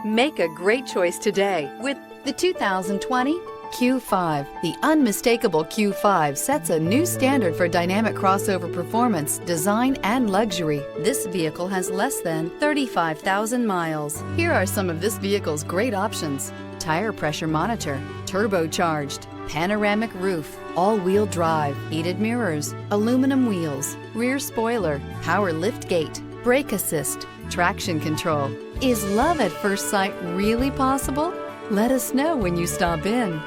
Make a great choice today with the 2020 Q5. The unmistakable Q5 sets a new standard for dynamic crossover performance, design, and luxury. This vehicle has less than 35,000 miles. Here are some of this vehicle's great options: tire pressure monitor, turbocharged, panoramic roof, all-wheel drive, heated mirrors, aluminum wheels, rear spoiler, power liftgate, brake assist, traction control. Is love at first sight really possible? Let us know when you stop in.